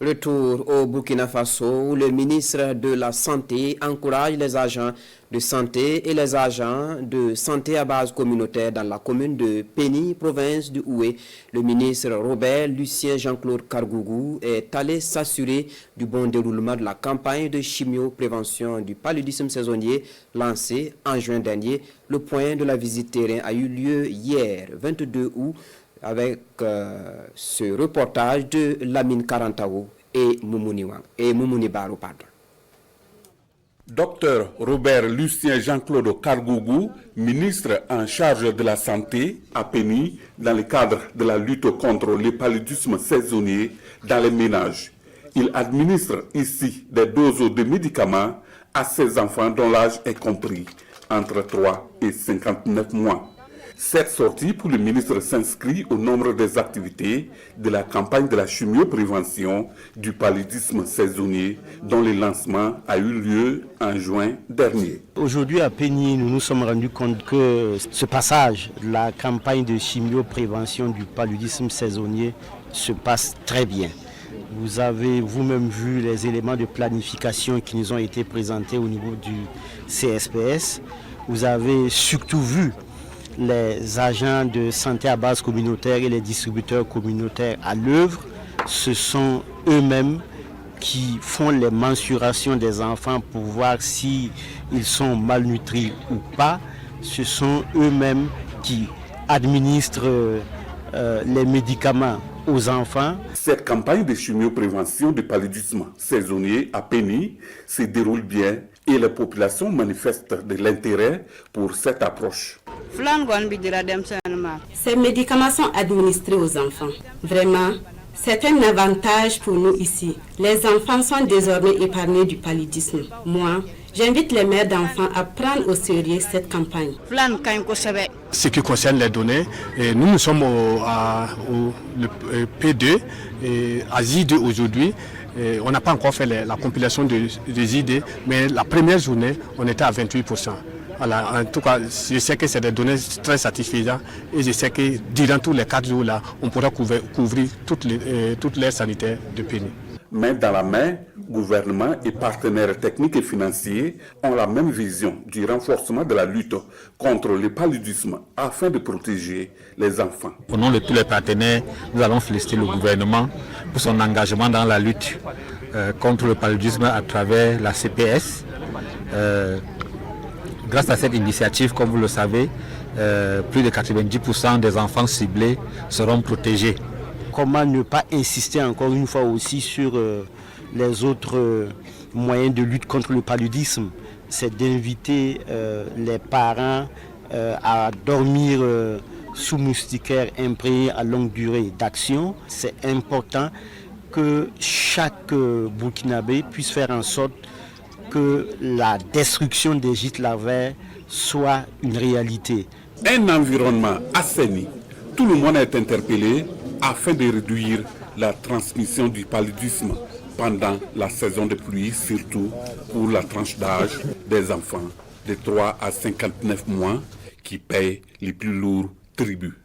Retour au Burkina Faso où le ministre de la Santé encourage les agents de santé et les agents de santé à base communautaire dans la commune de Péni, province de Oué. Le ministre Robert Lucien Jean-Claude Kargougou est allé s'assurer du bon déroulement de la campagne de chimio-prévention du paludisme saisonnier lancée en juin dernier. Le point de la visite terrain a eu lieu hier, 22 août, avec ce reportage de Lamine Karantao et Moumouni Baro. Docteur Robert Lucien Jean-Claude Kargougou, ministre en charge de la santé à Péni, dans le cadre de la lutte contre le paludisme saisonnier dans les ménages. Il administre ici des doses de médicaments à ses enfants dont l'âge est compris entre 3 et 59 mois. Cette sortie pour le ministre s'inscrit au nombre des activités de la campagne de la chimio-prévention du paludisme saisonnier dont le lancement a eu lieu en juin dernier. Aujourd'hui à Péni, nous nous sommes rendus compte que ce passage de la campagne de chimio-prévention du paludisme saisonnier se passe très bien. Vous avez vous-même vu les éléments de planification qui nous ont été présentés au niveau du CSPS. Vous avez surtout vu les agents de santé à base communautaire et les distributeurs communautaires à l'œuvre. Ce sont eux-mêmes qui font les mensurations des enfants pour voir s'ils sont malnutris ou pas. Ce sont eux-mêmes qui administrent les médicaments aux enfants. Cette campagne de chimio-prévention du paludisme saisonnier à Péni se déroule bien et les populations manifestent de l'intérêt pour cette approche. Ces médicaments sont administrés aux enfants. Vraiment, c'est un avantage pour nous ici. Les enfants sont désormais épargnés du paludisme. Moi, j'invite les mères d'enfants à prendre au sérieux cette campagne. Ce qui concerne les données, nous sommes au P2 et à J2 aujourd'hui. On n'a pas encore fait la compilation des idées, mais la première journée, on était à 28%. Voilà, en tout cas, je sais que c'est des données très satisfaisantes et je sais que durant tous les 4 jours-là, on pourra couvrir toutes les sanitaires de Péni. Main dans la main, gouvernement et partenaires techniques et financiers ont la même vision du renforcement de la lutte contre le paludisme afin de protéger les enfants. Au nom de tous les partenaires, nous allons féliciter le gouvernement pour son engagement dans la lutte contre le paludisme à travers la CPS. Grâce à cette initiative, comme vous le savez, plus de 90% des enfants ciblés seront protégés. Comment ne pas insister encore une fois aussi sur les autres moyens de lutte contre le paludisme? C'est d'inviter les parents à dormir sous moustiquaire imprégné à longue durée d'action. C'est important que chaque Burkinabé puisse faire en sorte que la destruction des gîtes larvaires soit une réalité. Un environnement assaini, tout le monde est interpellé afin de réduire la transmission du paludisme pendant la saison de pluie, surtout pour la tranche d'âge des enfants de 3 à 59 mois qui paient les plus lourds tributs.